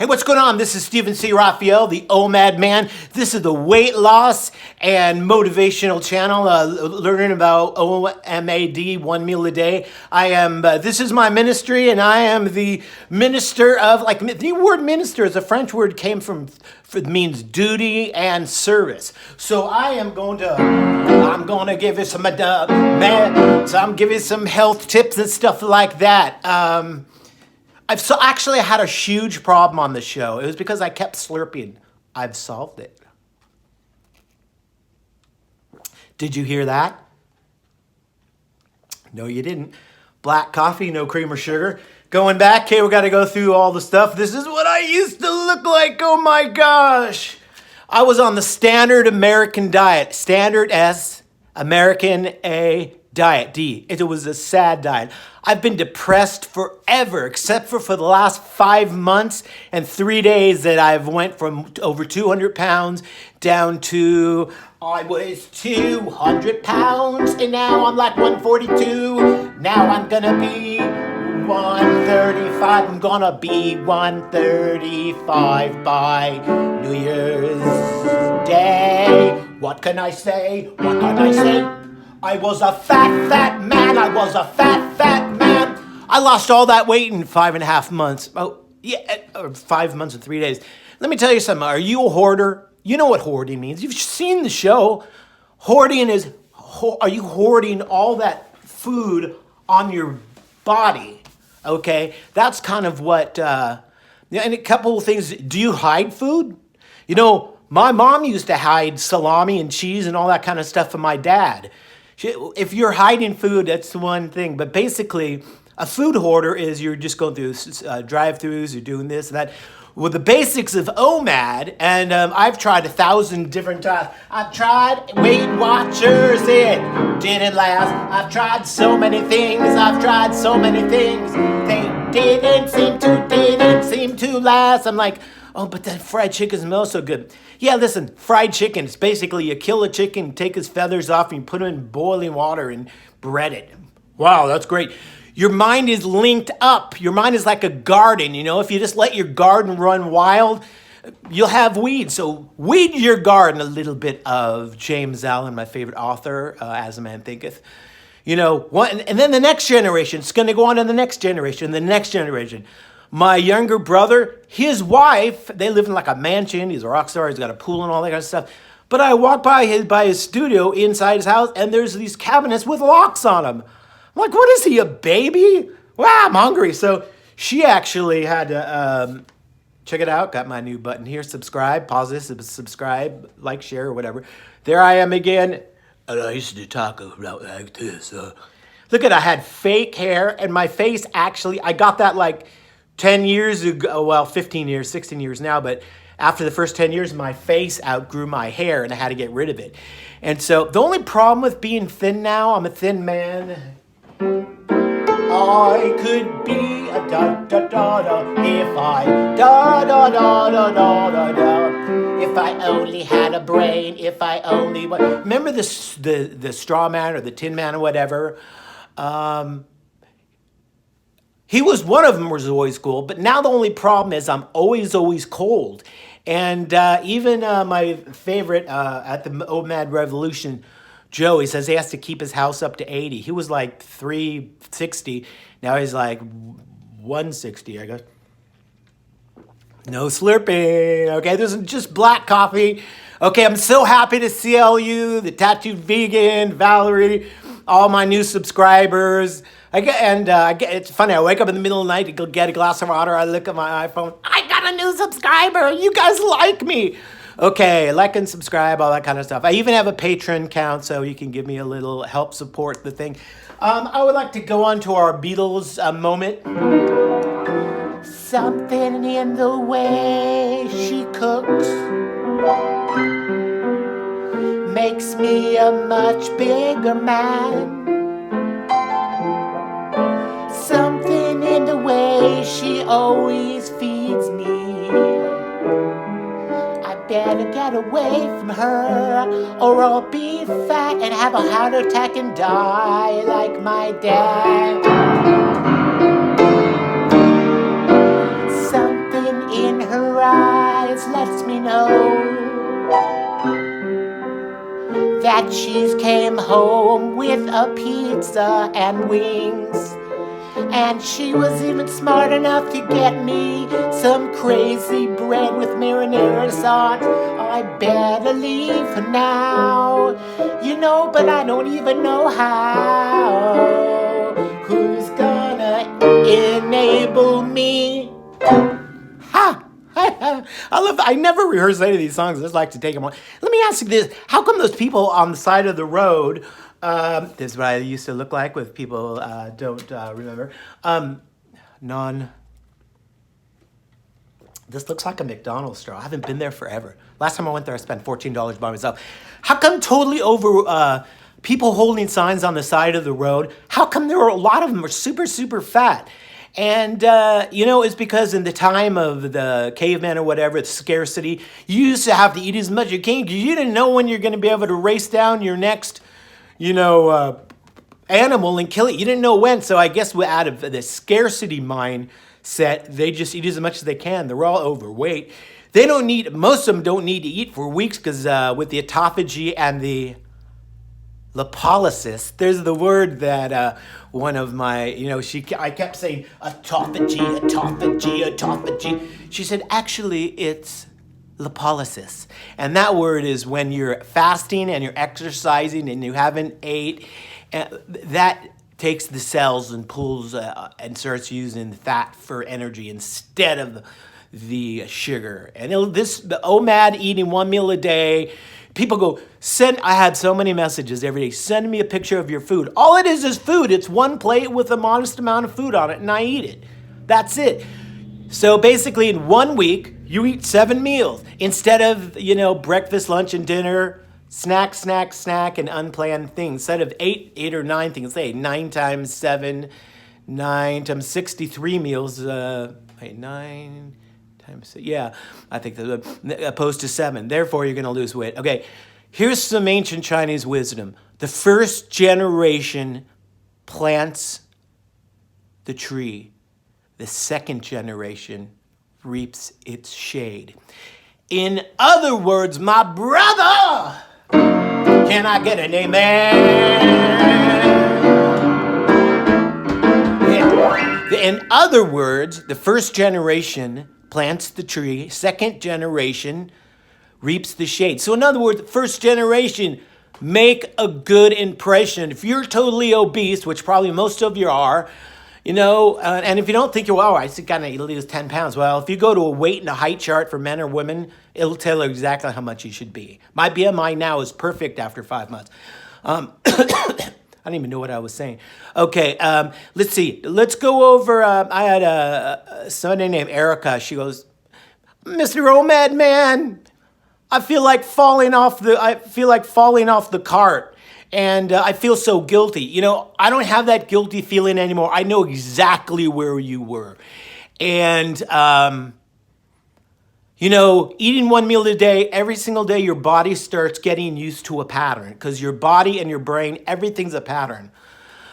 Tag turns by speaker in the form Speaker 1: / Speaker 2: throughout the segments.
Speaker 1: Hey, what's going on? This is Stephen C. Raphael, the OMAD man. This is the weight loss and motivational channel, learning about OMAD, 1 meal a day. This is my ministry, and I am the minister of, the word minister is a French word, means duty and service. So I'm going to give you some, I'm giving you some health tips and stuff like that. I had a huge problem on the show. It was because I kept slurping. I've solved it. Did you hear that? No, you didn't. Black coffee, no cream or sugar. Going back, okay, we got to go through all the stuff. This is what I used to look like. Oh my gosh. I was on the standard American diet. Standard S, American A, diet D. It was a sad diet. I've been depressed forever, except for the last 5 months and 3 days that I've went from over 200 pounds down to, I was 200 pounds and now I'm like 142. Now I'm gonna be 135. I'm gonna be 135 by New Year's Day. What can I say? What can I say? I was a fat man. I was a fat man. I lost all that weight in 5.5 months. Oh, yeah, or 5 months and 3 days. Let me tell you something. Are you a hoarder? You know what hoarding means. You've seen the show. Hoarding is, are you hoarding all that food on your body? Okay, that's kind of what, and a couple of things. Do you hide food? You know, my mom used to hide salami and cheese and all that kind of stuff from my dad. If you're hiding food, that's the one thing. But basically, a food hoarder is you're just going through drive-thrus, you're doing this and that. Well, the basics of OMAD, and I've tried 1,000 different times. I've tried Weight Watchers, it didn't last. I've tried so many things, They didn't seem to last. I'm like, oh, but that fried chicken smells so good. Yeah, listen, fried chicken, it's basically you kill a chicken, take his feathers off, and you put him in boiling water and bread it. Wow, that's great. Your mind is linked up. Your mind is like a garden, you know? If you just let your garden run wild, you'll have weeds. So weed your garden. A little bit of James Allen, my favorite author, As a Man Thinketh. You know, and then the next generation, it's going to go on to the next generation, My younger brother, his wife, they live in like a mansion. He's a rock star. He's got a pool and all that kind of stuff. But I walk by his studio inside his house, and there's these cabinets with locks on them. I'm like, what is he, a baby? Wow, I'm hungry. So she actually had to check it out. Got my new button here. Subscribe. Pause this. Subscribe. Like, share, or whatever. There I am again. And I used to talk about like this. Look I had fake hair, and my face actually, I got that like 10 years ago, well, 15 years, 16 years now, but after the first 10 years, my face outgrew my hair, and I had to get rid of it. And so the only problem with being thin now, I'm a thin man. I could be a da-da-da-da if I da-da-da-da-da-da-da. If I only had a brain, if I only... Remember the straw man or the tin man or whatever? He was, one of them was always cool, but now the only problem is I'm always cold. And even my favorite at the OMAD Revolution, Joe, he says he has to keep his house up to 80. He was like 360. Now he's like 160, I guess. No slurping. Okay, there's just black coffee. Okay, I'm so happy to see all you, the tattooed vegan, Valerie, all my new subscribers. It's funny, I wake up in the middle of the night to go get a glass of water. I look at my iPhone. I got a new subscriber. You guys like me. Okay, like and subscribe, all that kind of stuff. I even have a Patreon account, so you can give me a little help support the thing. I would like to go on to our Beatles moment. Something in the way she cooks makes me a much bigger man. Something in the way she always feeds me. Better get away from her, or I'll be fat and have a heart attack and die like my dad. Something in her know that she came home with a pizza and wings. And she was even smart enough to get me some crazy bread with marinara sauce. I better leave for now, but I don't even know how. Who's gonna enable me? Ha! I never rehearse any of these songs. I just like to take them on. Let me ask you this. How come those people on the side of the road, this is what I used to look like with people don't remember, this looks like a McDonald's store. I haven't been there forever. Last time I went there, I spent $14 by myself. How come totally over people holding signs on the side of the road? How come there are a lot of them are super, super fat? And, it's because in the time of the caveman or whatever, it's scarcity. You used to have to eat as much as you can because you didn't know when you're going to be able to race down your next, animal and kill it. You didn't know when. So I guess out of the scarcity mindset, they just eat as much as they can. They're all overweight. Most of them don't need to eat for weeks because with the autophagy and the lipolysis, there's the word that one of my, I kept saying autophagy. She said, actually, it's lipolysis. And that word is when you're fasting and you're exercising and you haven't ate, that takes the cells and pulls and starts using fat for energy instead of the sugar. And the OMAD, eating one meal a day, people go, I had so many messages every day, send me a picture of your food. All it is food. It's one plate with a modest amount of food on it, and I eat it. That's it. So basically in 1 week, you eat 7 meals instead of, breakfast, lunch, and dinner, snack, and unplanned things. Instead of 8 or 9 things, say 9 times 7, 9 times 63 meals, 9 times, I think that's opposed to 7. Therefore, you're going to lose weight. Okay, here's some ancient Chinese wisdom. The first generation plants the tree. The second generation reaps its shade. In other words, my brother, can I get an amen? In other words, the first generation plants the tree, second generation reaps the shade. So in other words, first generation, make a good impression. If you're totally obese, which probably most of you are, and if you don't think I got to lose 10 pounds. Well, if you go to a weight and a height chart for men or women, it'll tell you exactly how much you should be. My BMI now is perfect after 5 months. I don't even know what I was saying. Okay, let's see. Let's go over, I had somebody named Erica. She goes, Mr. OMAD, man, I feel like falling off the cart. And I feel so guilty. I don't have that guilty feeling anymore. I know exactly where you were. And, eating one meal a day, every single day, your body starts getting used to a pattern. Because your body and your brain, everything's a pattern.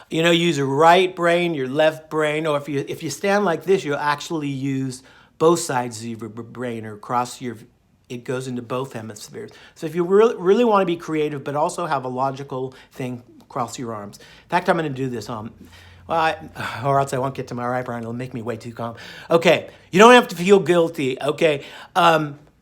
Speaker 1: You use your right brain, your left brain. Or if you stand like this, you'll actually use both sides of your brain or it goes into both hemispheres. So if you really want to be creative, but also have a logical thing, cross your arms. In fact, I'm going to do this. Or else I won't get to my right brain. It'll make me way too calm. Okay, you don't have to feel guilty. Okay,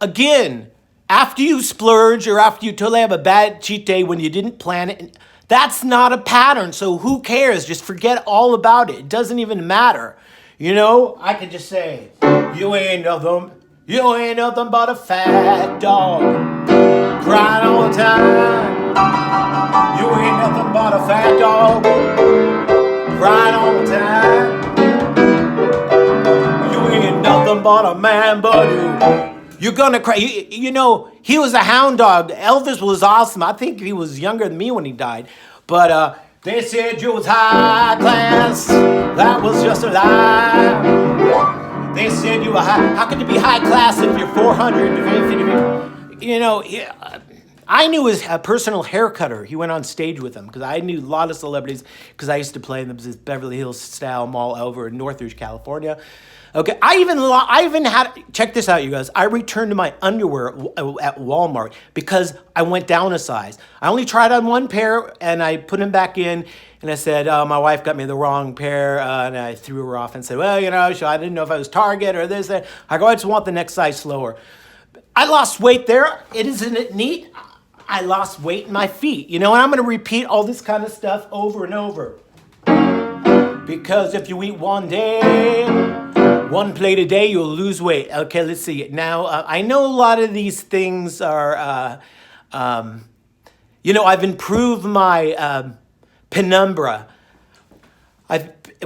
Speaker 1: again, after you splurge or after you totally have a bad cheat day when you didn't plan it, that's not a pattern. So who cares? Just forget all about it. It doesn't even matter. I could just say, you ain't nothing but a fat dog, crying all the time. You ain't nothing but a fat dog, crying all the time. You ain't nothing but a man, but you're gonna cry. He was a hound dog. Elvis was awesome. I think he was younger than me when he died. But they said you was high class. That was just a lie. They said you were high. How could you be high class if you're 450? I knew his personal hair cutter. He went on stage with him because I knew a lot of celebrities because I used to play in the Beverly Hills style mall over in Northridge, California. Okay, I even had, check this out, you guys. I returned my underwear at Walmart because I went down a size. I only tried on one pair and I put them back in, and I said, oh, my wife got me the wrong pair, and I threw her off and said, well, you know, so I didn't know if I was Target or this, that. I go, I just want the next size slower. I lost weight there. Isn't it neat? I lost weight in my feet, you know, and I'm going to repeat all this kind of stuff over and over. Because if you eat one plate a day, you'll lose weight. Okay, let's see. Now, I know a lot of these things are, you know, I've improved my penumbra.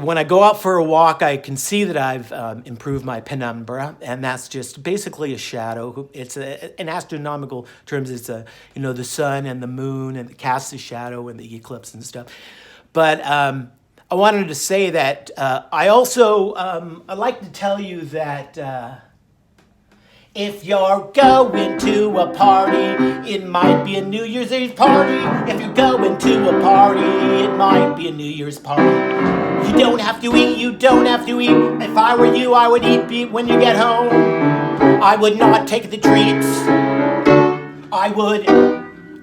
Speaker 1: When I go out for a walk, I can see that I've improved my penumbra, and that's just basically a shadow. It's in astronomical terms, it's you know, the sun and the moon, and it casts a shadow and the eclipse and stuff. But I wanted to say that I also, I'd like to tell you that if you're going to a party, it might be a New Year's Eve party. If you're going to a party, it might be a New Year's party. You don't have to eat, you don't have to eat. If I were you, I would eat when you get home. I would not take the treats. I would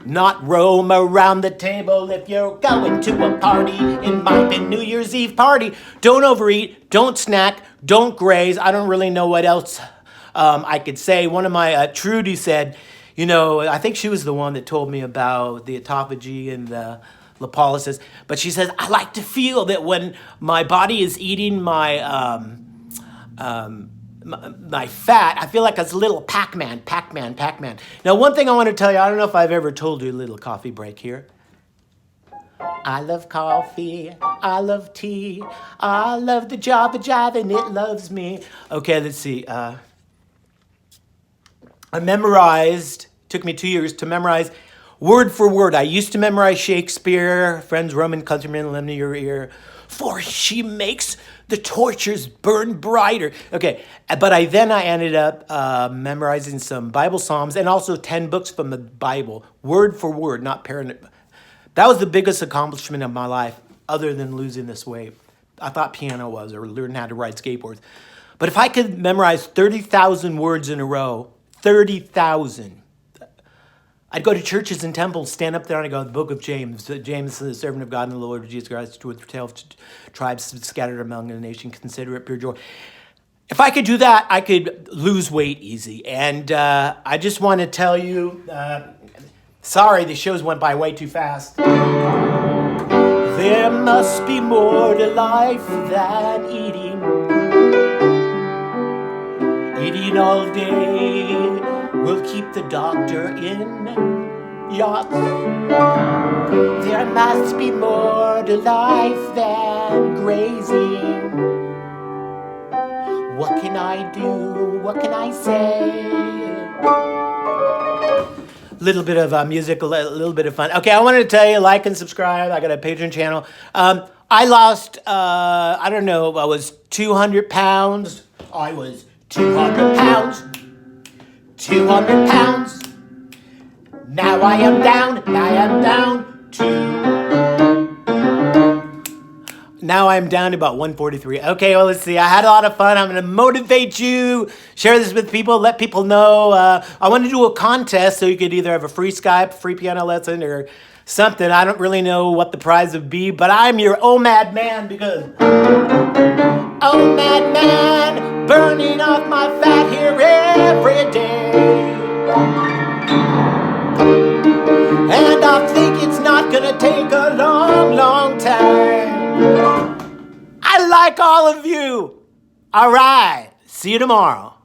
Speaker 1: not roam around the table. If you're going to a party, it might be New Year's Eve party. Don't overeat, don't snack, don't graze. I don't really know what else I could say. One of my, Trudy said, you know, I think she was the one that told me about the autophagy and the lipolysis, but she says, I like to feel that when my body is eating my my fat, I feel like it's a little Pac-Man. Now, one thing I want to tell you, I don't know if I've ever told you, a little coffee break here. I love coffee, I love tea, I love the Java Jive and it loves me. Okay, let's see. I memorized, took me 2 years to memorize word for word. I used to memorize Shakespeare, friends, Roman countrymen, lend me your ear, for she makes the tortures burn brighter. Okay, but I ended up memorizing some Bible Psalms and also 10 books from the Bible, word for word, not parent. That was the biggest accomplishment of my life, other than losing this weight. I thought piano was, or learning how to ride skateboards. But if I could memorize 30,000 words in a row, 30,000, I'd go to churches and temples, stand up there and I go, the book of James. James, the servant of God and the Lord Jesus Christ, with the 12 tribes scattered among the nation, consider it pure joy. If I could do that, I could lose weight easy. And I just want to tell you, sorry, the shows went by way too fast. There must be more to life than eating. Eating all day will keep the doctor in yachts. There must be more to life than grazing. What can I do? What can I say? Little bit of music, a little bit of fun. Okay, I wanted to tell you, like and subscribe. I got a Patreon channel. I lost, I don't know, I was 200 pounds. I was 200 pounds. 200 pounds. Now I am down Now I'm down to about 143. Okay, well, let's see. I had a lot of fun. I'm going to motivate you. Share this with people. Let people know. I want to do a contest so you could either have a free Skype, free piano lesson, or something. I don't really know what the prize would be, but I'm your OMAD man because OMAD man, burning off my fat here every day. And I think it's not going to take a long, long time. I like all of you. All right. See you tomorrow.